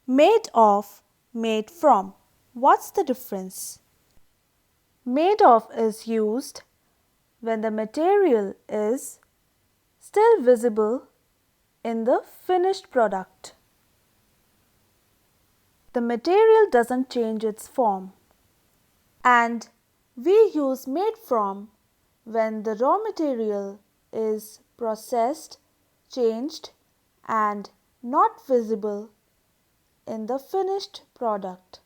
Made of, made from. What's the difference? Made of is used when the material is still visible in the finished product. The material doesn't change its form. And we use made from when the raw material is processed, changed and not visible in the finished product.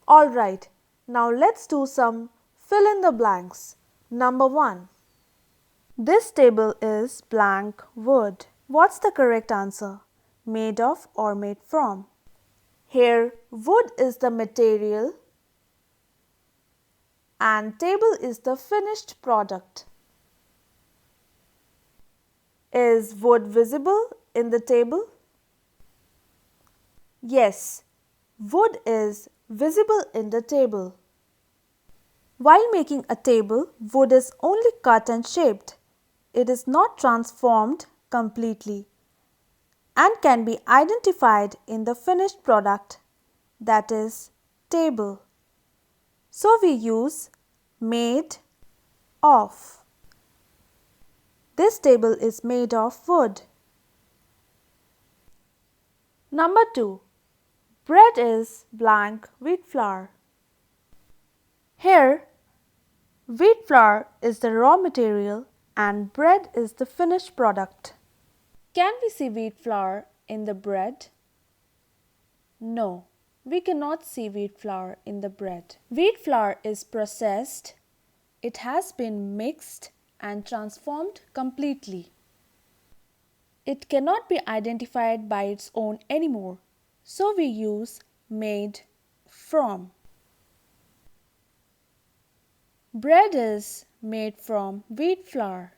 Alright, now let's do some fill in the blanks. Number 1. This table is blank wood. What's the correct answer? Made of or made from? Here, wood is the material and table is the finished product. Is wood visible in the table? Yes, wood is visible in the table. While making a table, wood is only cut and shaped. It is not transformed completely and can be identified in the finished product, that is, table. So we use made of. This table is made of wood. Number 2. Bread is blank wheat flour. Here, wheat flour is the raw material and bread is the finished product. Can we see wheat flour in the bread? No, we cannot see wheat flour in the bread. Wheat flour is processed. It has been mixed and transformed completely. It cannot be identified by its own anymore, so we use made from. Bread is made from wheat flour.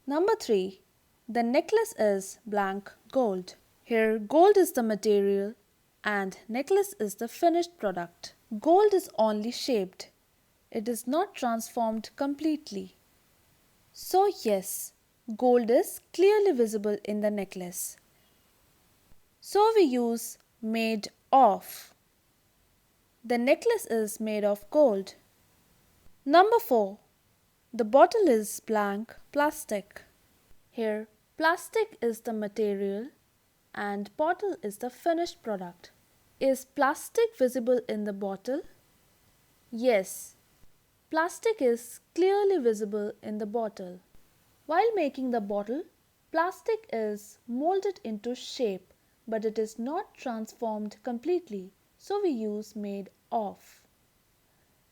Number 3. The necklace is blank gold. Here, gold is the material and necklace is the finished product. Gold is only shaped. It is not transformed completely. So yes, gold is clearly visible in the necklace. So we use made of. The necklace is made of gold. Number 4. The bottle is blank plastic. Here, plastic is the material and bottle is the finished product. Is plastic visible in the bottle? Yes, plastic is clearly visible in the bottle. While making the bottle, plastic is molded into shape, but it is not transformed completely, so we use made of.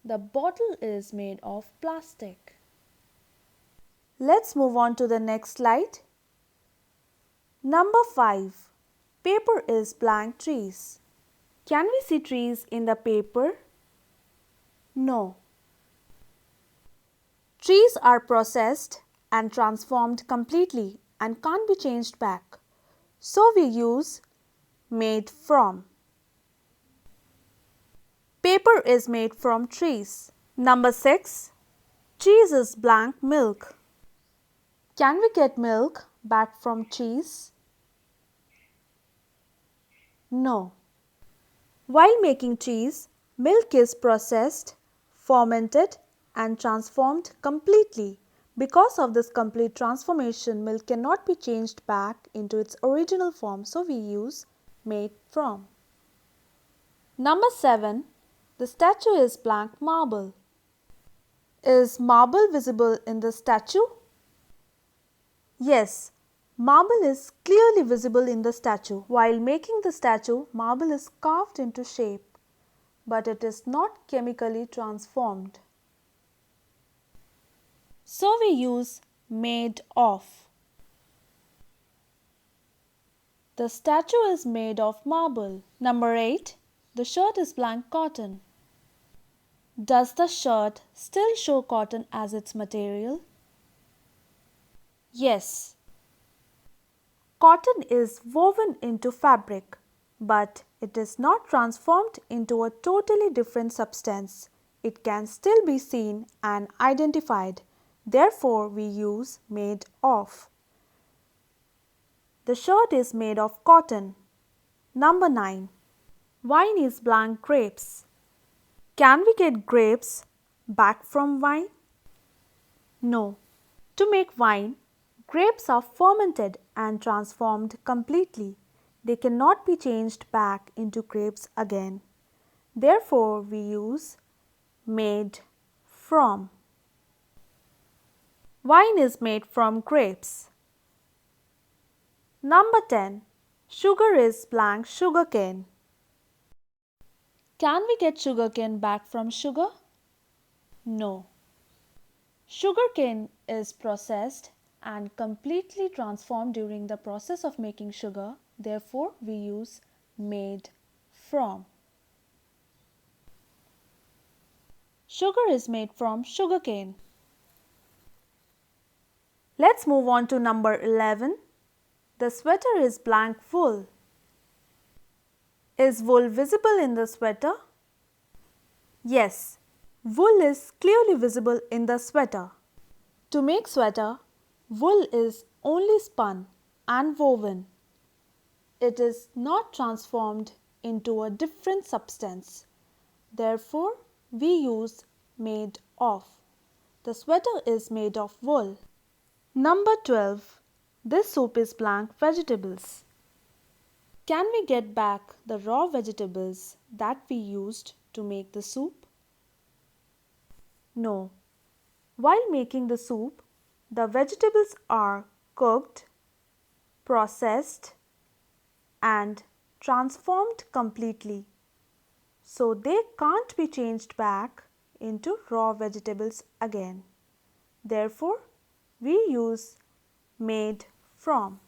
The bottle is made of plastic. Let's move on to the next slide. Number 5. Paper is blank trees. Can we see trees in the paper? No. Trees are processed and transformed completely and can't be changed back. So we use made from. Paper is made from trees. Number 6. Cheese is blank milk. Can we get milk back from cheese? No. While making cheese, milk is processed, fermented and transformed completely. Because of this complete transformation, milk cannot be changed back into its original form, so we use made from. Number 7. The statue is blank marble. Is marble visible in the statue? Yes, marble is clearly visible in the statue. While making the statue, marble is carved into shape, but it is not chemically transformed. So we use made of. The statue is made of marble. Number 8. The shirt is blank cotton. Does the shirt still show cotton as its material? Yes. Cotton is woven into fabric, but it is not transformed into a totally different substance. It can still be seen and identified. Therefore, we use made of. The shirt is made of cotton. Number 9. Wine is blank grapes. Can we get grapes back from wine? No. To make wine, grapes are fermented and transformed completely. They cannot be changed back into grapes again. Therefore, we use made from. Wine is made from grapes. Number 10. Sugar is blank sugarcane. Can we get sugarcane back from sugar? No. Sugarcane is processed and completely transformed during the process of making sugar. Therefore, we use made from. Sugar is made from sugarcane. Let's move on to number 11. The sweater is blank wool. Is wool visible in the sweater? Yes, wool is clearly visible in the sweater. To make sweater, wool is only spun and woven. It is not transformed into a different substance. Therefore, we use made of. The sweater is made of wool. Number 12. This soup is blank vegetables. Can we get back the raw vegetables that we used to make the soup? No. While making the soup, the vegetables are cooked, processed, and transformed completely. So they can't be changed back into raw vegetables again. Therefore, we use made from.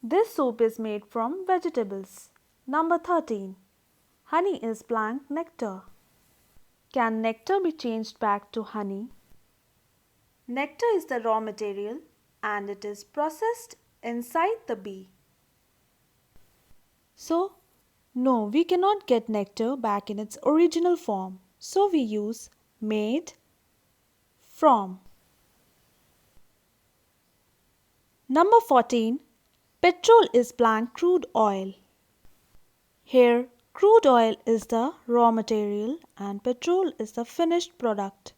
This soup is made from vegetables. Number 13. Honey is blank nectar. Can nectar be changed back to honey? Nectar is the raw material and it is processed inside the bee. So, no, we cannot get nectar back in its original form. So, we use made from. Number 14. Petrol is blank crude oil. Here, crude oil is the raw material and petrol is the finished product.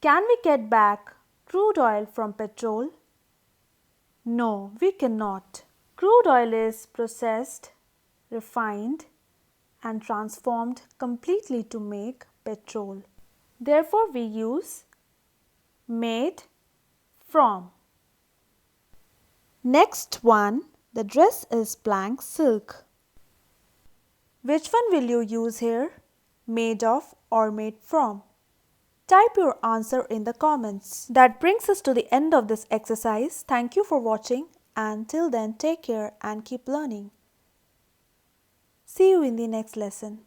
Can we get back crude oil from petrol? No, we cannot. Crude oil is processed, refined, and transformed completely to make petrol. Therefore, we use made from. Next one, the dress is blank silk. Which one will you use here? Made of or made from? Type your answer in the comments. That brings us to the end of this exercise. Thank you for watching and till then take care and keep learning. See you in the next lesson.